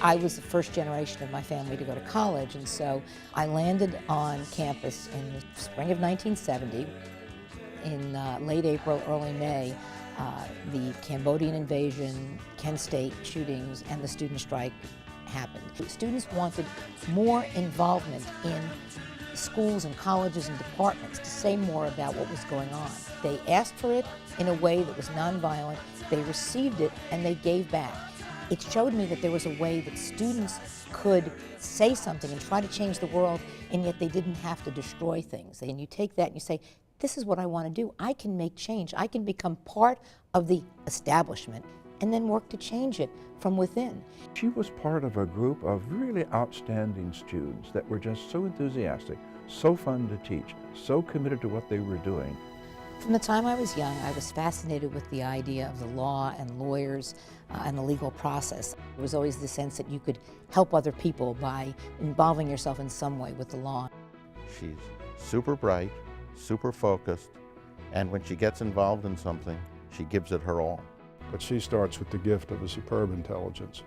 I was the first generation of my family to go to college, and so I landed on campus in the spring of 1970. In late April, early May, the Cambodian invasion, Kent State shootings, and the student strike happened. Students wanted more involvement in schools and colleges and departments to say more about what was going on. They asked for it in a way that was nonviolent, they received it, and they gave back. It showed me that there was a way that students could say something and try to change the world, and yet they didn't have to destroy things. And you take that and you say, this is what I want to do. I can make change. I can become part of the establishment and then work to change it from within. She was part of a group of really outstanding students that were just so enthusiastic, so fun to teach, so committed to what they were doing. From the time I was young, I was fascinated with the idea of the law and lawyers and the legal process. There was always the sense that you could help other people by involving yourself in some way with the law. She's super bright, super focused, and when she gets involved in something, she gives it her all. But she starts with the gift of a superb intelligence,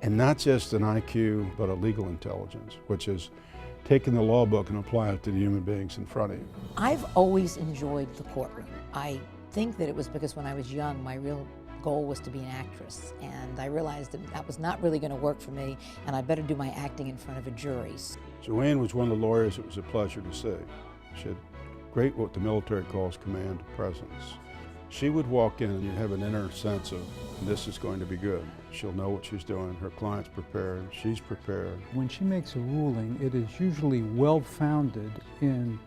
and not just an IQ, but a legal intelligence, which is taking the law book and apply it to the human beings in front of you. I've always enjoyed the courtroom. I think that it was because when I was young, my real goal was to be an actress, and I realized that that was not really going to work for me, and I better do my acting in front of a jury. Joanne was one of the lawyers it was a pleasure to see. She had great, what the military calls, command presence. She would walk in and you'd have an inner sense of, this is going to be good. She'll know what she's doing, her client's prepared, she's prepared. When she makes a ruling, it is usually well-founded in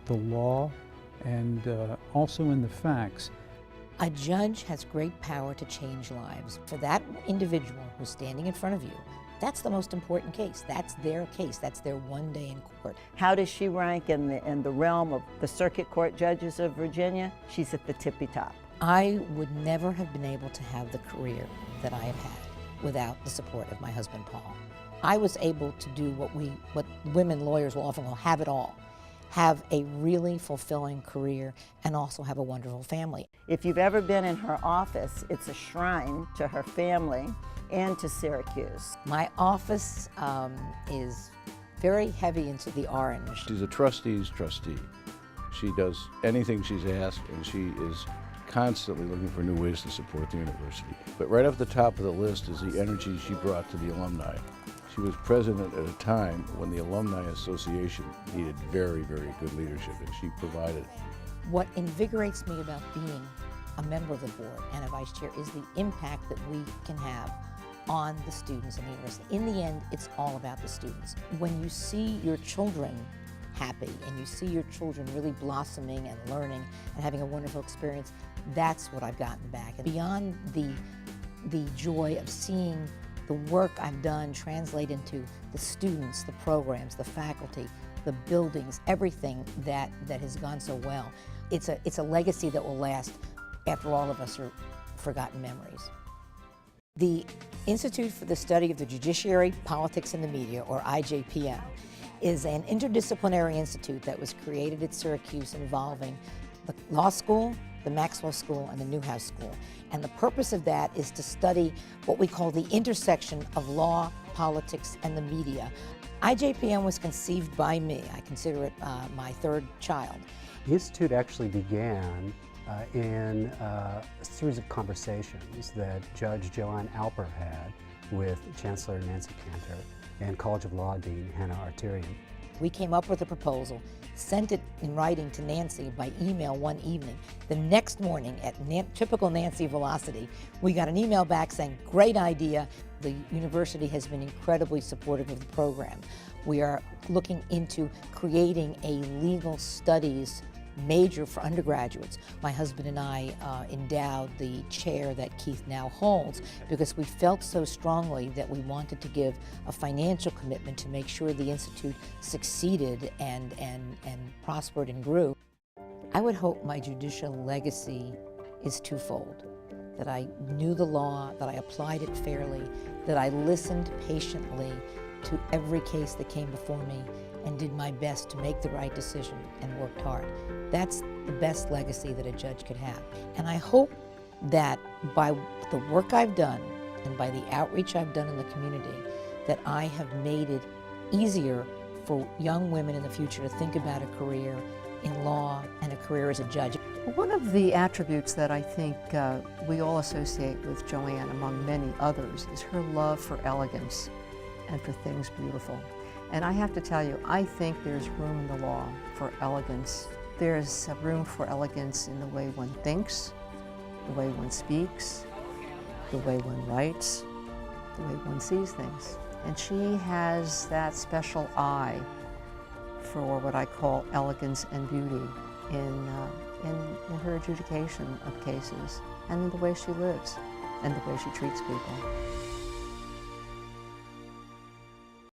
the law and also in the facts. A judge has great power to change lives. For that individual who's standing in front of you, that's the most important case. That's their case. That's their one day in court. How does she rank in the realm of the circuit court judges of Virginia? She's at the tippy top. I would never have been able to have the career that I have had without the support of my husband, Paul. I was able to do what women lawyers will often call have it all. Have a really fulfilling career and also have a wonderful family. If you've ever been in her office, it's a shrine to her family and to Syracuse. My office is very heavy into the orange. She's a trustee's trustee. She does anything she's asked, and she is constantly looking for new ways to support the university. But right up the top of the list is the energy she brought to the alumni. She was president at a time when the Alumni Association needed very, very good leadership, and she provided it. What invigorates me about being a member of the board and a vice chair is the impact that we can have on the students in the university. In the end, it's all about the students. When you see your children happy and you see your children really blossoming and learning and having a wonderful experience, that's what I've gotten back. And beyond the joy of seeing the work I've done translate into the students, the programs, the faculty, the buildings, everything that has gone so well, it's a legacy that will last after all of us are forgotten memories. The Institute for the Study of the Judiciary, Politics, and the Media, or IJPM, is an interdisciplinary institute that was created at Syracuse involving the law school, the Maxwell School, and the Newhouse School. And the purpose of that is to study what we call the intersection of law, politics, and the media. IJPM was conceived by me. I consider it my third child. The Institute actually began in a series of conversations that Judge Joanne Alper had with Chancellor Nancy Cantor and College of Law Dean Hannah Arterian. We came up with a proposal, sent it in writing to Nancy by email one evening. The next morning, at typical Nancy velocity, we got an email back saying, great idea. The university has been incredibly supportive of the program. We are looking into creating a legal studies major for undergraduates. My husband and I endowed the chair that Keith now holds because we felt so strongly that we wanted to give a financial commitment to make sure the Institute succeeded and prospered and grew. I would hope my judicial legacy is twofold. That I knew the law, that I applied it fairly, that I listened patiently to every case that came before me and did my best to make the right decision and worked hard. That's the best legacy that a judge could have. And I hope that by the work I've done and by the outreach I've done in the community, that I have made it easier for young women in the future to think about a career in law and a career as a judge. One of the attributes that I think we all associate with Joanne, among many others, is her love for elegance and for things beautiful. And I have to tell you, I think there's room in the law for elegance. There's room for elegance in the way one thinks, the way one speaks, the way one writes, the way one sees things. And she has that special eye for what I call elegance and beauty in her adjudication of cases and in the way she lives and the way she treats people.